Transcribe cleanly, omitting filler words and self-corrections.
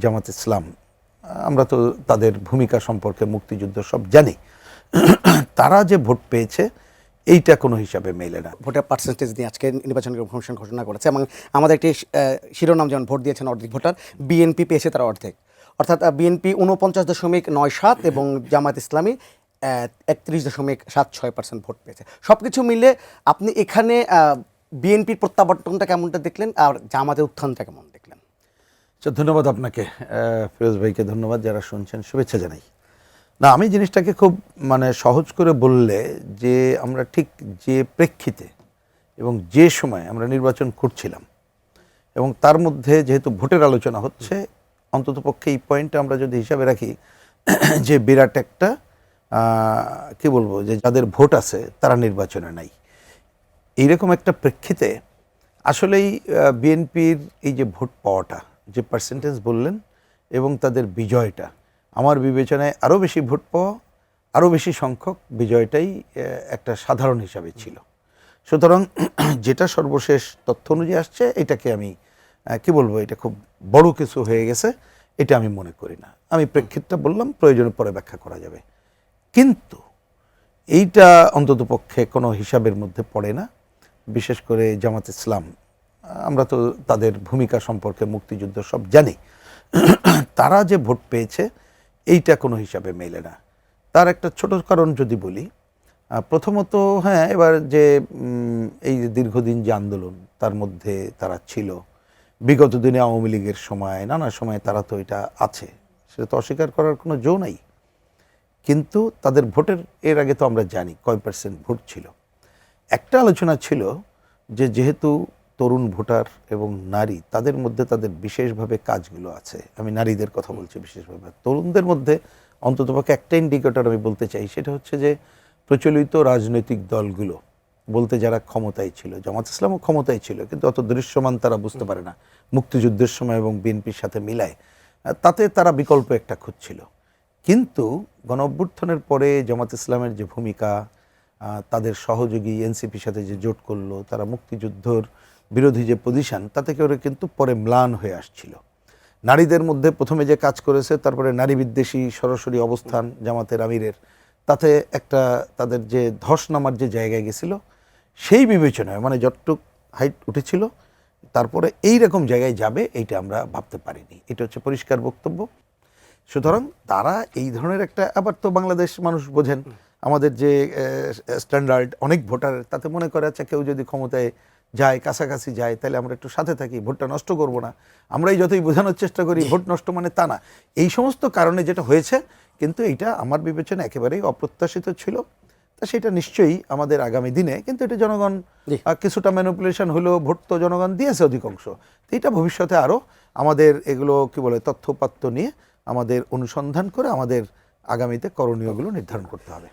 জামাত ইসলাম, আমরা তো তাদের ভূমিকা সম্পর্কে মুক্তিযুদ্ধ সব জানি। তারা যে ভোট পেয়েছে এইটা কোনো হিসাবে মেলে না। ভোটের পার্সেন্টেজ নিয়ে আজকে নির্বাচন কমিশন ঘোষণা করেছে এবং আমাদের একটি শিরোনাম যেমন ভোট দিয়েছেন অর্ধেক ভোটার, বিএনপি পেয়েছে তারা অর্ধেক, অর্থাৎ বিএনপি 49.97 এবং জামাত ইসলামী 31.76% ভোট পেয়েছে। সব কিছু মিলে আপনি এখানে বিএনপির প্রত্যাবর্তনটা কেমনটা দেখলেন আর জামাতের উত্থানটা কেমন দেখলেন? ধন্যবাদ আপনাকে, ফিরোজ ভাইকে ধন্যবাদ, যারা শুনছেন শুভেচ্ছা জানাই। না, আমি জিনিসটাকে খুব সহজ করে বললে যে আমরা ঠিক যে প্রেক্ষিতে এবং যে সময় আমরা নির্বাচন করছিলাম এবং তার মধ্যে যেহেতু ভোটের আলোচনা হচ্ছে, অন্ততপক্ষে এই পয়েন্টটা আমরা যদি হিসাবে রাখি যে বিরাট একটা কি বলবো, যে যাদের ভোট আছে তারা নির্বাচনে নাই, এইরকম একটা প্রেক্ষিতে আসলেই বিএনপির এই যে ভোট পাওয়াটা, যে পার্সেন্টেজ বললেন এবং তাদের বিজয়টা, আমার বিবেচনায় আরও বেশি ভোট পাওয়া, আরও বেশি সংখ্যক বিজয়টাই একটা সাধারণ হিসাবে ছিল। সুতরাং যেটা সর্বশেষ তথ্য অনুযায়ী আসছে, এটাকে আমি কি বলবো, এটা খুব বড় কিছু হয়ে গেছে এটা আমি মনে করি না। আমি প্রেক্ষিতটা বললাম, প্রয়োজনে পরে ব্যাখ্যা করা যাবে, কিন্তু এইটা অন্ততপক্ষে কোনো হিসাবের মধ্যে পড়ে না। বিশেষ করে জামাত ইসলাম, আমরা তো তাদের ভূমিকা সম্পর্কে মুক্তিযুদ্ধ সব জানি। তারা যে ভোট পেয়েছে এইটা কোনো হিসাবে মেলে না। তার একটা ছোট কারণ যদি বলি, প্রথমত হ্যাঁ, এবার যে এই দীর্ঘদিন যে আন্দোলন তার মধ্যে তারা ছিল, বিগত দিনে আওয়ামী লীগের সময় নানা সময় তারা তো এটা আছে, সেটা তো অস্বীকার করার কোনো জো নাই। কিন্তু তাদের ভোটের এর আগে তো আমরা জানি কয় পার্সেন্ট ভোট ছিল। একটা আলোচনা ছিল যে যেহেতু তরুণ ভোটার এবং নারী, তাদের মধ্যে তাদের বিশেষভাবে কাজগুলো আছে, আমি নারীদের কথা বলছি বিশেষভাবে, তরুণদের মধ্যে অন্ততপক্ষে একটা ইন্ডিকেটর আমি বলতে চাই, সেটা হচ্ছে যে প্রচলিত রাজনৈতিক দলগুলো বলতে যারা ক্ষমতায় ছিল, জামাত ইসলামও ক্ষমতায় ছিল কিন্তু অত দৃশ্যমান তারা বুঝতে পারে না মুক্তিযুদ্ধের সময় এবং বিএনপির সাথে মিলায়, তাতে তারা বিকল্প একটা খুঁজছিল। কিন্তু গণ অভ্যুত্থানের পরে জামাত ইসলামের যে ভূমিকা, তাদের সহযোগী এনসিপির সাথে যে জোট করলো, তারা মুক্তিযুদ্ধর বিরোধী যে পজিশন, তাতে করে কিন্তু পরে ম্লান হয়ে আসছিল। নারীদের মধ্যে প্রথমে যে কাজ করেছে, তারপরে নারী বিদ্বেষী সরাসরি অবস্থান জামাতের আমিরের, তাতে একটা তাদের যে ধস নামার যে জায়গায় গেছিল, সেই বিবেচনায় যতটুক হাইট উঠেছিল, তারপরে এই রকম জায়গায় যাবে এইটা আমরা ভাবতে পারিনি। এটা হচ্ছে পরিষ্কার বক্তব্য। সুতরাং তারা এই ধরনের একটা, আবার তো বাংলাদেশ মানুষ বোঝেন, আমাদের যে স্ট্যান্ডার্ড অনেক ভোটার, তাতে মনে করে আচ্ছা কেউ যদি ক্ষমতায় যায়, কাছাকাছি যায়, তাহলে আমরা একটু সাথে থাকি, ভোটটা নষ্ট করব না। আমরাই যতই বোঝানোর চেষ্টা করি ভোট নষ্ট মানে তা না, এই সমস্ত কারণে যেটা হয়েছে। কিন্তু এইটা আমার বিবেচনা একেবারেই অপ্রত্যাশিত ছিল। তা সেটা নিশ্চয়ই আমাদের আগামী দিনে, কিন্তু এটা জনগণ কিছুটা ম্যানিপুলেশন হলেও ভোট তো জনগণ দিয়েছে অধিকাংশ। তো এটা ভবিষ্যতে আরও আমাদের এগুলো কি বলে তথ্যপাত্য নিয়ে আমাদের অনুসন্ধান করে আমাদের আগামীতে করণীয়গুলো নির্ধারণ করতে হবে।